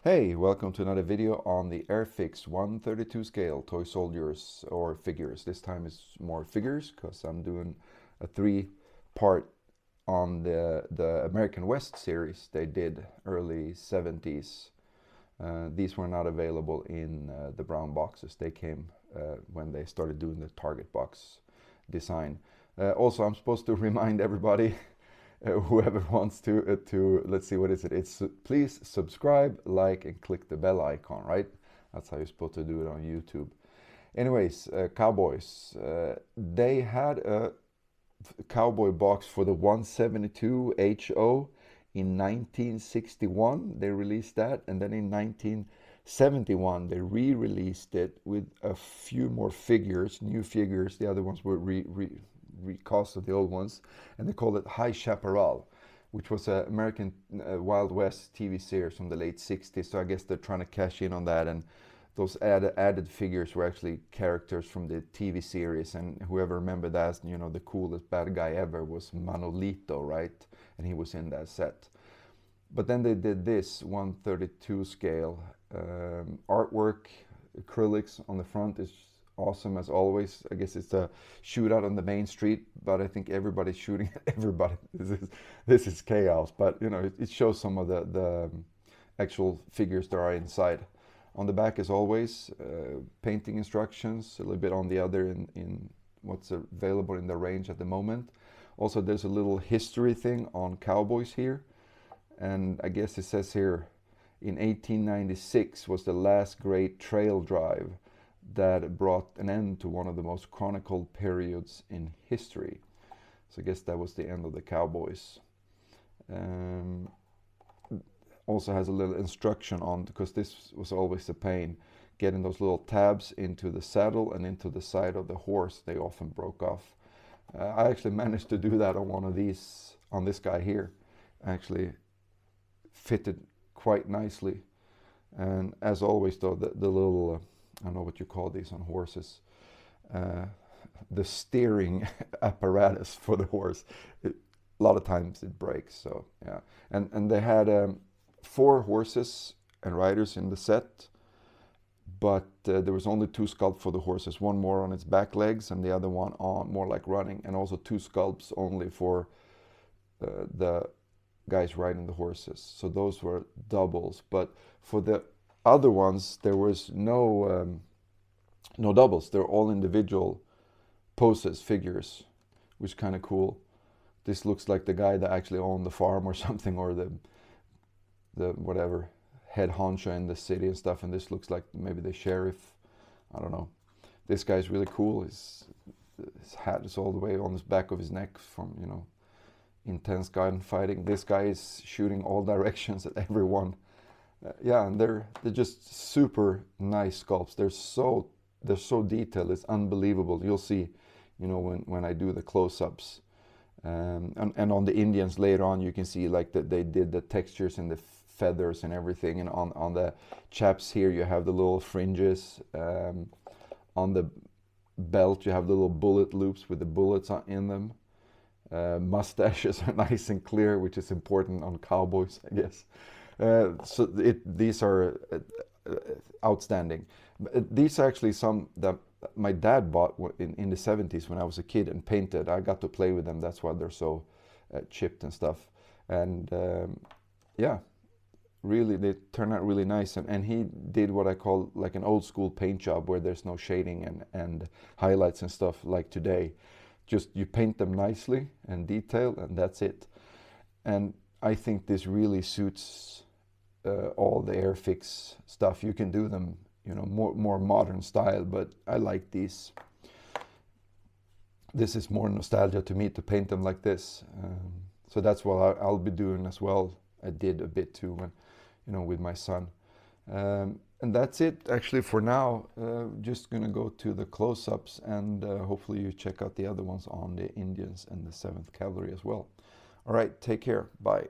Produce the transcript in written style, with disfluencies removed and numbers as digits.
Hey, welcome to another video on the Airfix 132 scale toy soldiers or figures. This time it's more figures because I'm doing a three-part on the American West series they did early 70s. These were not available in the brown boxes. They came when they started doing the target box design. Also, I'm supposed to remind everybody whoever wants to let's see, what is it? It's please subscribe, like, and click the bell icon, right? That's how you're supposed to do it on YouTube. Anyways, Cowboys, they had a Cowboy box for the 172 HO in 1961. They released that, and then in 1971 they re-released it with a few more figures, new figures. The other ones were recast of the old ones, and they called it High Chaparral, which was an American Wild West TV series from the late 60s. So I guess they're trying to cash in on that, and those added figures were actually characters from the TV series. And whoever remember that, you know, the coolest bad guy ever was Manolito, right? And he was in that set. But then they did this 132 scale artwork, acrylics on the front is awesome as always. I guess it's a shootout on the main street, but I think everybody's shooting at everybody. This is chaos, but you know, it shows some of the actual figures that are inside. On the back, as always, painting instructions, a little bit on the other in what's available in the range at the moment. Also, there's a little history thing on Cowboys here, and I guess it says here in 1896 was the last great trail drive that brought an end to one of the most chronicled periods in history. So I guess that was the end of the Cowboys. Also has a little instruction on, because this was always a pain, getting those little tabs into the saddle and into the side of the horse. They often broke off. I actually managed to do that on one of these, on this guy here. Actually fitted quite nicely. And as always though, the little I don't know what you call these on horses, the steering apparatus for the horse, a lot of times it breaks. So yeah, and they had 4 horses and riders in the set, but there was only 2 sculpts for the horses, one more on its back legs and the other one on more like running, and also 2 sculpts only for the guys riding the horses. So those were doubles, but for the other ones there was no doubles. They're all individual poses, figures, which is kind of cool. This looks like the guy that actually owned the farm or something, or the whatever head honcho in the city and stuff, and this looks like maybe the sheriff. I don't know. This guy's really cool. His hat is all the way on the back of his neck from, you know, intense gunfighting. This guy is shooting all directions at everyone. Yeah, and they're just super nice sculpts. They're so detailed. It's unbelievable. You'll see, you know, when I do the close-ups, and on the Indians later on, you can see like that they did the textures and the feathers and everything. And on the chaps here, you have the little fringes. On the belt, you have the little bullet loops with the bullets in them. Mustaches are nice and clear, which is important on Cowboys, I guess. So these are outstanding. These are actually some that my dad bought in the 70s when I was a kid and painted. I got to play with them. That's why they're so chipped and stuff. And yeah, really, they turn out really nice. And he did what I call like an old school paint job, where there's no shading and highlights and stuff like today. Just you paint them nicely and detail, and that's it. And I think this really suits all the Airfix stuff. You can do them, you know, more modern style, but I like these. This is more nostalgia to me to paint them like this. So that's what I'll be doing as well. I did a bit too, when, you know, with my son. And that's it actually for now. Just gonna go to the close-ups, and hopefully you check out the other ones on the Indians and the 7th Cavalry as well. All right, take care. Bye.